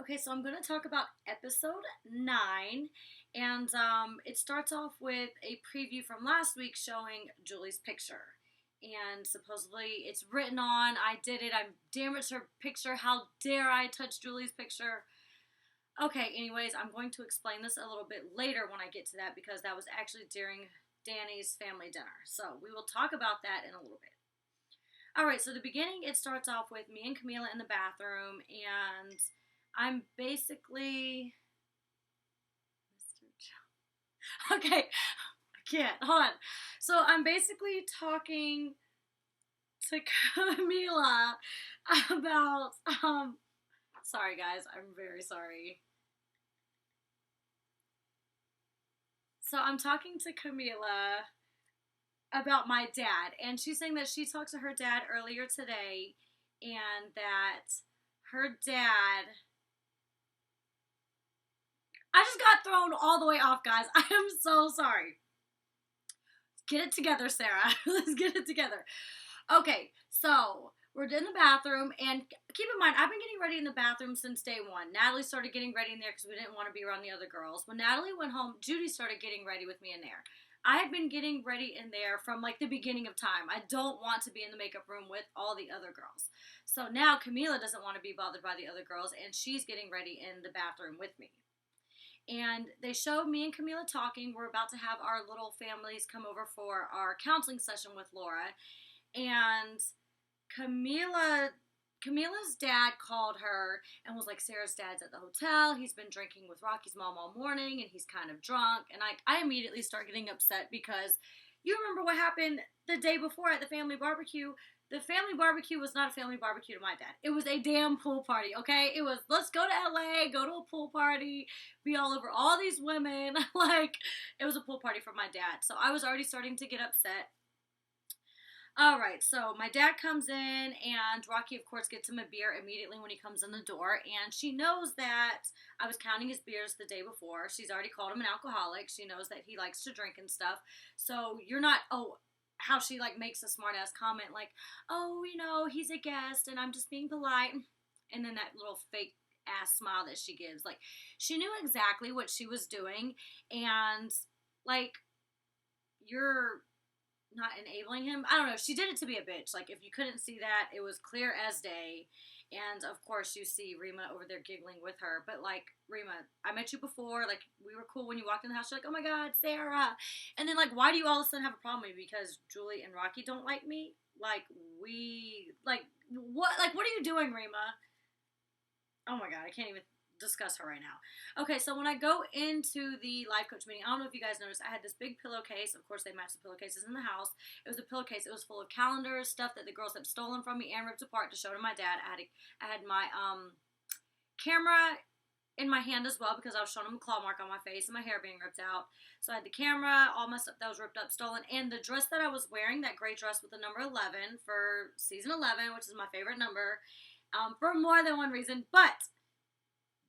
Okay, so I'm going to talk about episode 9, and it starts off with a preview from last week showing Julie's picture. And supposedly it's written on, I did it, I'm damaged her picture, how dare I touch Julie's picture. Okay, anyways, I'm going to explain this a little bit later when I get to that because that was actually during Danni's family dinner. So we will talk about that in a little bit. Alright, so the beginning, it starts off with me and Camila in the bathroom, and I'm basically... Okay, I can't. Hold on. So I'm basically talking to Camila about, sorry guys, I'm very sorry. So I'm talking to Camila about my dad, and she's saying that she talked to her dad earlier today, and that her dad... I just got thrown all the way off, guys. I am so sorry. Get it together, Sarah. Let's get it together. Okay, so we're in the bathroom, and keep in mind, I've been getting ready in the bathroom since day one. Natalie started getting ready in there because we didn't want to be around the other girls. When Natalie went home, Judy started getting ready with me in there. I have been getting ready in there from like the beginning of time. I don't want to be in the makeup room with all the other girls. So now Camila doesn't want to be bothered by the other girls, and she's getting ready in the bathroom with me. And they showed me and Camila talking. We're about to have our little families come over for our counseling session with Laura. And Camila's dad called her and was like, Sarah's dad's at the hotel. He's been drinking with Rocky's mom all morning, and he's kind of drunk. And I immediately start getting upset because you remember what happened the day before at the family barbecue. The family barbecue was not a family barbecue to my dad. It was a damn pool party, okay? It was, let's go to LA, go to a pool party, be all over all these women. Like, it was a pool party for my dad. So I was already starting to get upset. Alright, so my dad comes in, and Rocky, of course, gets him a beer immediately when he comes in the door. And she knows that I was counting his beers the day before. She's already called him an alcoholic. She knows that he likes to drink and stuff. So you're not, how she, like, makes a smart-ass comment, like, oh, you know, he's a guest, and I'm just being polite, and then that little fake-ass smile that she gives, like, she knew exactly what she was doing, and, like, you're not enabling him, I don't know, she did it to be a bitch, like, if you couldn't see that, it was clear as day. And, of course, you see Rima over there giggling with her. But, like, Rima, I met you before. Like, we were cool when you walked in the house. You're like, oh, my God, Sarah. And then, like, why do you all of a sudden have a problem with me? Because Julie and Rocky don't like me? Like, what are you doing, Rima? Oh, my God, I can't even discuss her right now. Okay, so when I go into the life coach meeting, I don't know if you guys noticed, I had this big pillowcase. Of course, they matched the pillowcases in the house. It was a pillowcase. It was full of calendars, stuff that the girls had stolen from me and ripped apart to show to my dad. I had my camera in my hand as well because I was showing him a claw mark on my face and my hair being ripped out. So I had the camera, all my stuff that was ripped up, stolen, and the dress that I was wearing, that gray dress with the number 11 for season 11, which is my favorite number, for more than one reason, but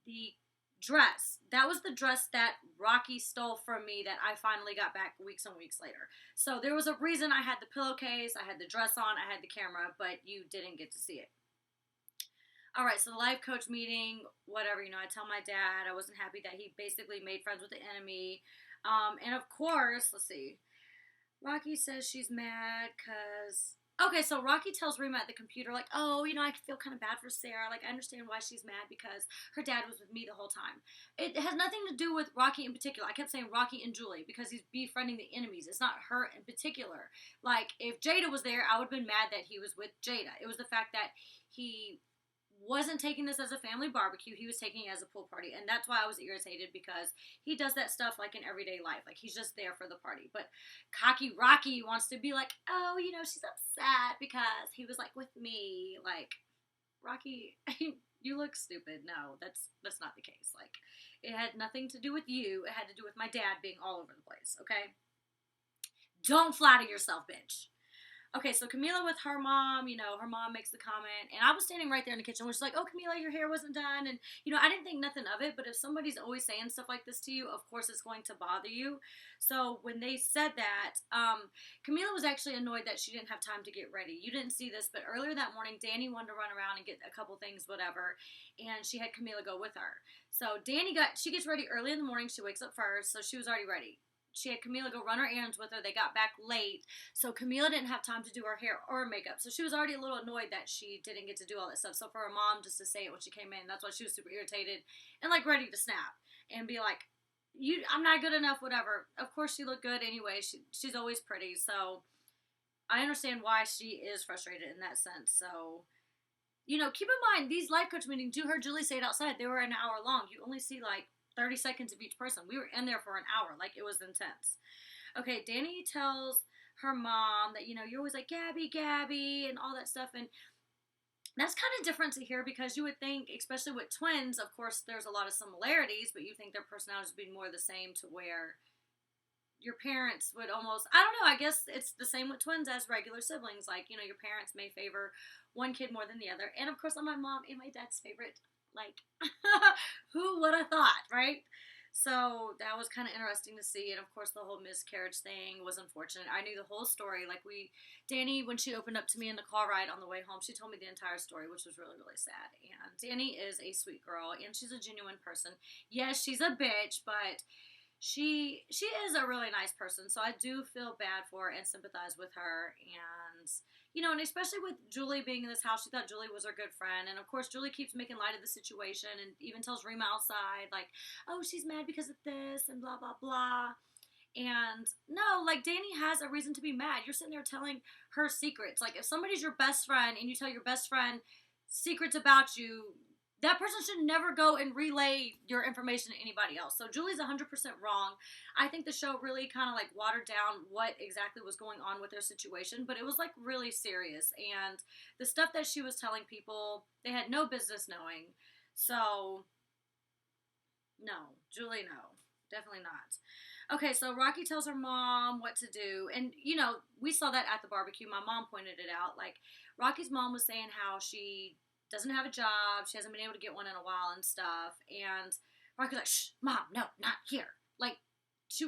the dress, that was the dress that Rocky stole from me that I finally got back weeks and weeks later. So there was a reason I had the pillowcase, I had the dress on, I had the camera, but you didn't get to see it. Alright, so the life coach meeting, whatever, you know, I tell my dad I wasn't happy that he basically made friends with the enemy. And of course, let's see, Rocky says she's mad because... Okay, so Rocky tells Rima at the computer, like, oh, you know, I feel kind of bad for Sarah. Like, I understand why she's mad because her dad was with me the whole time. It has nothing to do with Rocky in particular. I kept saying Rocky and Julie because he's befriending the enemies. It's not her in particular. Like, if Jada was there, I would have been mad that he was with Jada. It was the fact that he wasn't taking this as a family barbecue. He was taking it as a pool party. And that's why I was irritated because he does that stuff like in everyday life. Like he's just there for the party. But cocky Rocky wants to be like, oh, you know, she's upset because he was like with me. Like, Rocky, you look stupid. No, that's not the case. Like, it had nothing to do with you. It had to do with my dad being all over the place, okay? Don't flatter yourself, bitch. Okay, so Camila with her mom, her mom makes the comment, and I was standing right there in the kitchen, which is like, oh, Camila, your hair wasn't done, and, I didn't think nothing of it, but if somebody's always saying stuff like this to you, of course it's going to bother you. So when they said that, Camila was actually annoyed that she didn't have time to get ready. You didn't see this, but earlier that morning, Danni wanted to run around and get a couple things, whatever, and she had Camila go with her. So she gets ready early in the morning, she wakes up first, so she was already ready. She had Camila go run her errands with her. They got back late, so Camila didn't have time to do her hair or makeup. So she was already a little annoyed that she didn't get to do all that stuff. So for her mom just to say it when she came in, that's why she was super irritated and like ready to snap and be like, I'm not good enough, whatever. Of course she looked good anyway. She's always pretty, so I understand why she is frustrated in that sense. So, keep in mind, these life coach meetings, you heard Julie say it outside, they were an hour long. You only see like 30 seconds of each person. We were in there for an hour. Like, it was intense. Okay, Danni tells her mom that, you're always like, Gabby, and all that stuff. And that's kind of different to hear because you would think, especially with twins, of course, there's a lot of similarities, but you think their personalities would be more the same to where your parents would almost, I don't know, I guess it's the same with twins as regular siblings. Like, your parents may favor one kid more than the other. And of course, I'm my mom and my dad's favorite. Like, who would have thought, right? So that was kind of interesting to see. And of course, the whole miscarriage thing was unfortunate. I knew the whole story. Like, Danni, when she opened up to me in the car ride on the way home, she told me the entire story, which was really, really sad. And Danni is a sweet girl, and she's a genuine person. Yes, she's a bitch, but she is a really nice person, so I do feel bad for her and sympathize with her. And and especially with Julie being in this house, she thought Julie was her good friend, and of course Julie keeps making light of the situation and even tells Rima outside, like, oh, she's mad because of this and blah blah blah. And no, like, Danni has a reason to be mad. You're sitting there telling her secrets. Like, if somebody's your best friend and you tell your best friend secrets about you, that person should never go and relay your information to anybody else. So Julie's 100% wrong. I think the show really kind of like watered down what exactly was going on with their situation, but it was like really serious. And the stuff that she was telling people, they had no business knowing. So, no. Julie, no. Definitely not. Okay, so Rocky tells her mom what to do. And, we saw that at the barbecue. My mom pointed it out. Like, Rocky's mom was saying how she doesn't have a job, she hasn't been able to get one in a while and stuff, and Rocky's like, shh, mom, no, not here. Like,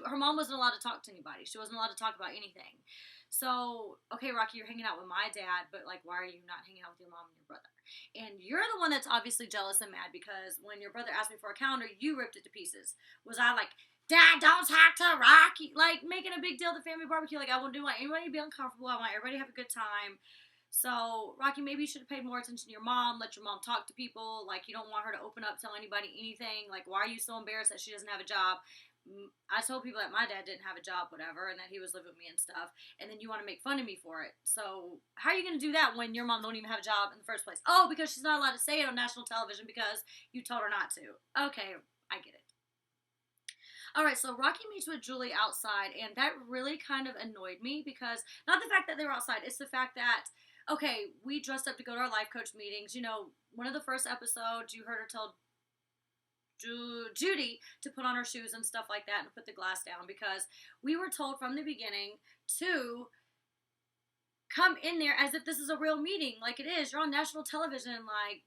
her mom wasn't allowed to talk to anybody. She wasn't allowed to talk about anything. So, okay, Rocky, you're hanging out with my dad, but, like, why are you not hanging out with your mom and your brother? And you're the one that's obviously jealous and mad because when your brother asked me for a calendar, you ripped it to pieces. Was I like, Dad, don't talk to Rocky? Like, making a big deal of the family barbecue. Like, I don't want anybody to be uncomfortable. I want everybody to have a good time. So, Rocky, maybe you should have paid more attention to your mom, let your mom talk to people. Like, you don't want her to open up, tell anybody anything. Like, why are you so embarrassed that she doesn't have a job? I told people that my dad didn't have a job, whatever, and that he was living with me and stuff. And then you want to make fun of me for it. So, how are you going to do that when your mom don't even have a job in the first place? Oh, because she's not allowed to say it on national television because you told her not to. Okay, I get it. Alright, so Rocky meets with Julie outside, and that really kind of annoyed me because, not the fact that they were outside, it's the fact that, okay, we dressed up to go to our life coach meetings. One of the first episodes, you heard her tell Judy to put on her shoes and stuff like that and put the glass down because we were told from the beginning to come in there as if this is a real meeting. Like, it is. You're on national television. Like,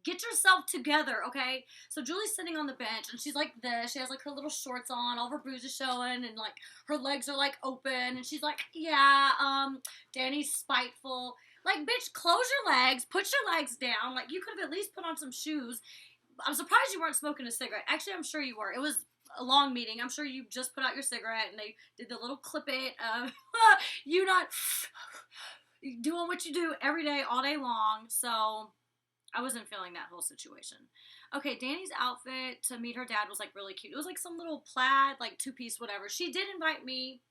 get yourself together, okay? So Julie's sitting on the bench, and she's like this. She has, like, her little shorts on, all of her bruises showing, and, like, her legs are, like, open, and she's like, yeah, Danny's spiteful. Like, bitch, close your legs, put your legs down. Like, you could have at least put on some shoes. I'm surprised you weren't smoking a cigarette. Actually, I'm sure you were. It was a long meeting. I'm sure you just put out your cigarette, and they did the little clip it of you not doing what you do every day, all day long. So I wasn't feeling that whole situation. Okay, Danny's outfit to meet her dad was, like, really cute. It was, like, some little plaid, like, two-piece, whatever. She did invite me.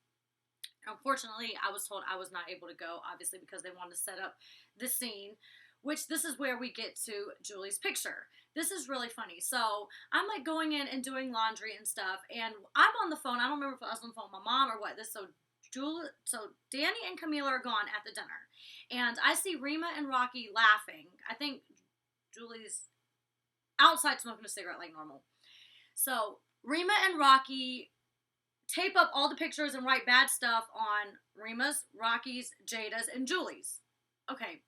Unfortunately, I was told I was not able to go, obviously, because they wanted to set up the scene, which this is where we get to Julie's picture. This is really funny. So I'm, like, going in and doing laundry and stuff, and I'm on the phone. I don't remember if I was on the phone with my mom or what. So Danni and Camila are gone at the dinner, and I see Rima and Rocky laughing. I think Julie's outside smoking a cigarette like normal. So Rima and Rocky tape up all the pictures and write bad stuff on Rima's, Rocky's, Jada's, and Julie's. Okay,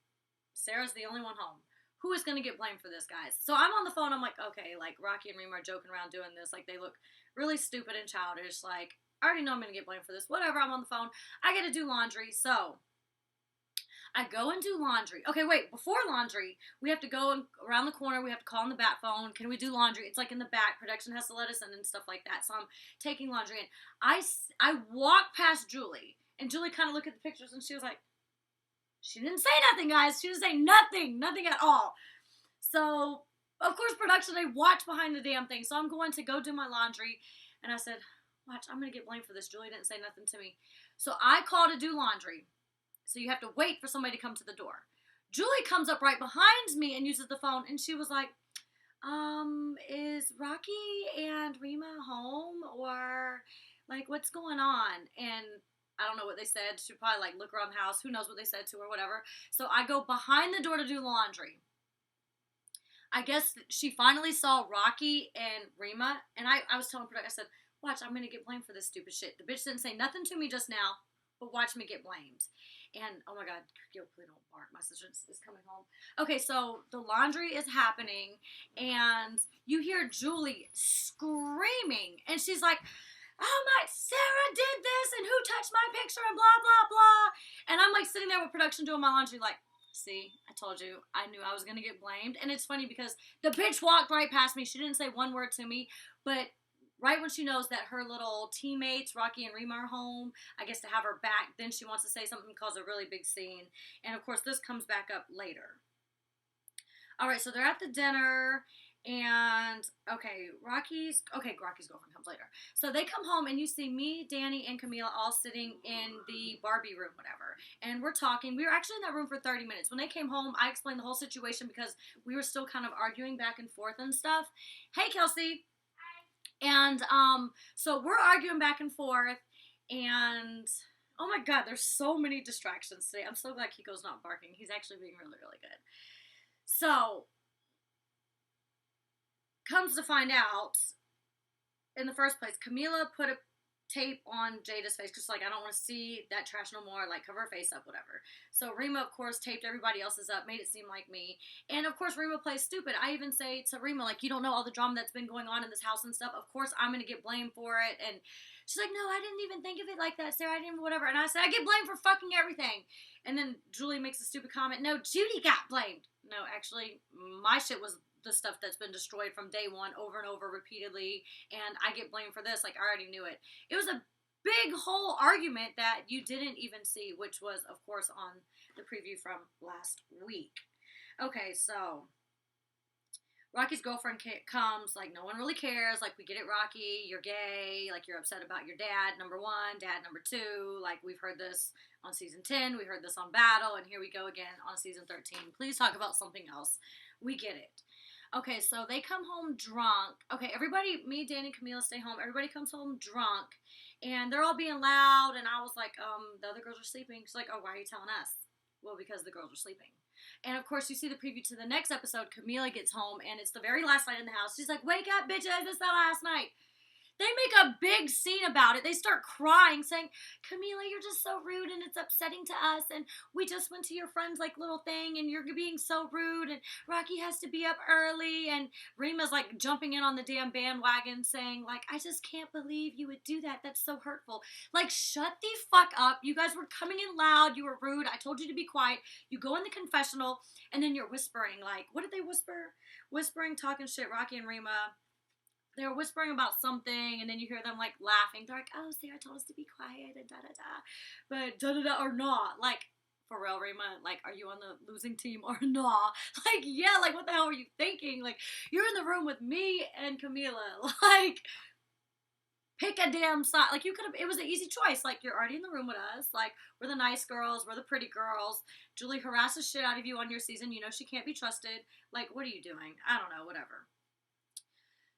Sarah's the only one home. Who is going to get blamed for this, guys? So I'm on the phone. I'm like, okay, like, Rocky and Rima are joking around doing this. Like, they look really stupid and childish. Like, I already know I'm going to get blamed for this. Whatever, I'm on the phone. I got to do laundry. So I go and do laundry. Okay, wait, before laundry, we have to go around the corner. We have to call on the bat phone. Can we do laundry? It's like in the back. Production has to let us in and stuff like that. So I'm taking laundry in. I walk past Julie, and Julie kind of looked at the pictures, and she was like, she didn't say nothing, guys. She didn't say nothing. Nothing at all. So, of course, production, they watch behind the damn thing. So I'm going to go do my laundry. And I said, watch, I'm going to get blamed for this. Julie didn't say nothing to me. So I call to do laundry. So you have to wait for somebody to come to the door. Julie comes up right behind me and uses the phone. And she was like, is Rocky and Rima home? Or, like, what's going on? And I don't know what they said. She'd probably, like, look around the house. Who knows what they said to her, whatever. So I go behind the door to do the laundry. I guess she finally saw Rocky and Rima. And I was telling her, I said, watch, I'm going to get blamed for this stupid shit. The bitch didn't say nothing to me just now, but watch me get blamed. And, oh my God, yo, please don't bark. My sister is coming home. Okay, so the laundry is happening. And you hear Julie screaming. And she's like, oh my, Sarah did this, and who touched my picture, and blah, blah, blah. And I'm, like, sitting there with production doing my laundry, like, see, I told you, I knew I was going to get blamed. And it's funny because the bitch walked right past me. She didn't say one word to me, but right when she knows that her little teammates, Rocky and Rima, are home, I guess to have her back, then she wants to say something, cause a really big scene. And, of course, this comes back up later. All right, so they're at the dinner. And, Rocky's girlfriend comes later. So they come home, and you see me, Danni, and Camila all sitting in the Barbie room, whatever. And we're talking. We were actually in that room for 30 minutes. When they came home, I explained the whole situation because we were still kind of arguing back and forth and stuff. Hey, Kelsey. Hi. And, so we're arguing back and forth, and, oh my God, there's so many distractions today. I'm so glad Kiko's not barking. He's actually being really, really good. So, comes to find out, in the first place, Camila put a tape on Jada's face because she's like, I don't want to see that trash no more, like, cover her face up, whatever. So Rima, of course, taped everybody else's up, made it seem like me. And, of course, Rima plays stupid. I even say to Rima, like, you don't know all the drama that's been going on in this house and stuff. Of course, I'm going to get blamed for it. And she's like, no, I didn't even think of it like that, Sarah. I didn't, whatever. And I said, I get blamed for fucking everything. And then Julie makes a stupid comment. No, Judy got blamed. No, actually, my shit was the stuff that's been destroyed from day one over and over repeatedly, and I get blamed for this. Like, I already knew it. It was a big whole argument that you didn't even see, which was, of course, on the preview from last week. Okay, so Rocky's girlfriend comes, like, no one really cares. Like, we get it, Rocky, you're gay. Like, you're upset about your dad, number one, dad, number two. Like, we've heard this on season 10. We heard this on Battle, and here we go again on season 13. Please talk about something else. We get it. Okay, so they come home drunk. Okay, everybody, me, Danni, Camila stay home. Everybody comes home drunk, and they're all being loud, and I was like, the other girls are sleeping. She's like, oh, why are you telling us? Well, because the girls are sleeping. And, of course, you see the preview to the next episode. Camila gets home, and it's the very last night in the house. She's like, wake up, bitches, it's the last night. They make a big scene about it. They start crying, saying, Camila, you're just so rude, and it's upsetting to us, and we just went to your friend's, like, little thing, and you're being so rude, and Rocky has to be up early, and Rima's, like, jumping in on the damn bandwagon, saying, like, I just can't believe you would do that. That's so hurtful. Like, shut the fuck up. You guys were coming in loud. You were rude. I told you to be quiet. You go in the confessional, and then you're whispering, like, what did they whisper? Whispering, talking shit, Rocky and Rima. They were whispering about something, and then you hear them, like, laughing. They're like, oh, Sarah told us to be quiet, and da-da-da. But da-da-da or not. Like, for real, Rima, like, are you on the losing team or not? Like, yeah, like, what the hell are you thinking? Like, you're in the room with me and Camila. Like, pick a damn side. Like, you could have, it was an easy choice. Like, you're already in the room with us. Like, we're the nice girls. We're the pretty girls. Julie harasses shit out of you on your season. You know she can't be trusted. Like, what are you doing? I don't know, whatever.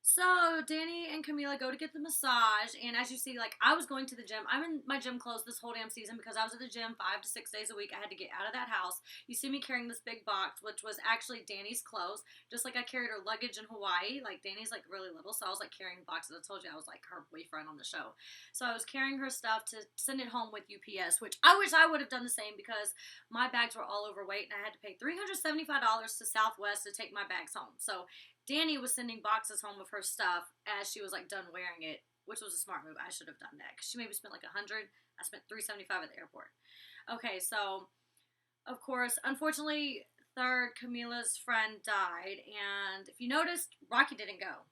So Danny and Camila go to get the massage, and as you see, like I was going to the gym. I'm in my gym clothes this whole damn season because I was at the gym 5 to 6 days a week. I had to get out of that house. You see me carrying this big box, which was actually Danny's clothes, just like I carried her luggage in Hawaii. Like Danny's like really little, so I was like carrying boxes. I told you I was like her boyfriend on the show, so I was carrying her stuff to send it home with UPS, which I wish I would have done the same because my bags were all overweight and I had to pay $375 to Southwest to take my bags home. So Danny was sending boxes home of her stuff as she was like done wearing it, which was a smart move. I should have done that because she maybe spent like $100. I spent $375 at the airport. Okay, so of course, unfortunately, third Camila's friend died, and if you noticed, Rocky didn't go.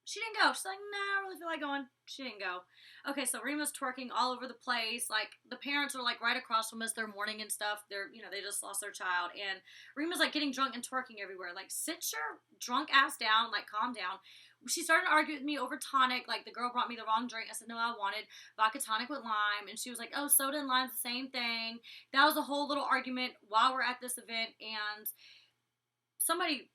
She didn't go. She's like, nah, I don't really feel like going. She didn't go. Okay, so Rima's twerking all over the place. Like, the parents are, like, right across from us. They're mourning and stuff. They just lost their child. And Rima's, like, getting drunk and twerking everywhere. Like, sit your drunk ass down. Like, calm down. She started arguing with me over tonic. Like, the girl brought me the wrong drink. I said, no, I wanted vodka tonic with lime. And she was like, oh, soda and lime's the same thing. That was a whole little argument while we're at this event. And somebody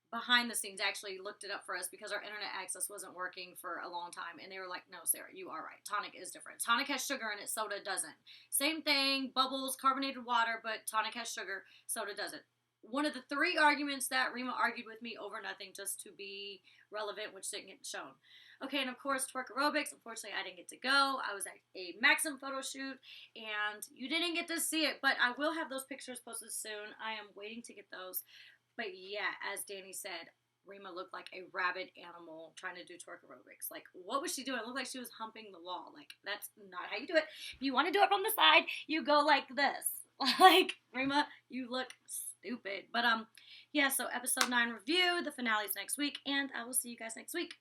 behind the scenes actually looked it up for us because our internet access wasn't working for a long time, and they were like, no, Sarah, you are right. Tonic is different. Tonic has sugar in it, soda doesn't. Same thing, bubbles, carbonated water, but tonic has sugar, soda doesn't. One of the 3 arguments that Rima argued with me over nothing just to be relevant, which didn't get shown. Okay, and of course, twerk aerobics. Unfortunately, I didn't get to go. I was at a Maxim photo shoot, and you didn't get to see it, but I will have those pictures posted soon. I am waiting to get those. But yeah, as Danny said, Rima looked like a rabid animal trying to do twerk aerobics. Like, what was she doing? It looked like she was humping the wall. Like, that's not how you do it. If you want to do it from the side, you go like this. Like, Rima, you look stupid. But, yeah, so episode 9 review. The finale's next week, and I will see you guys next week.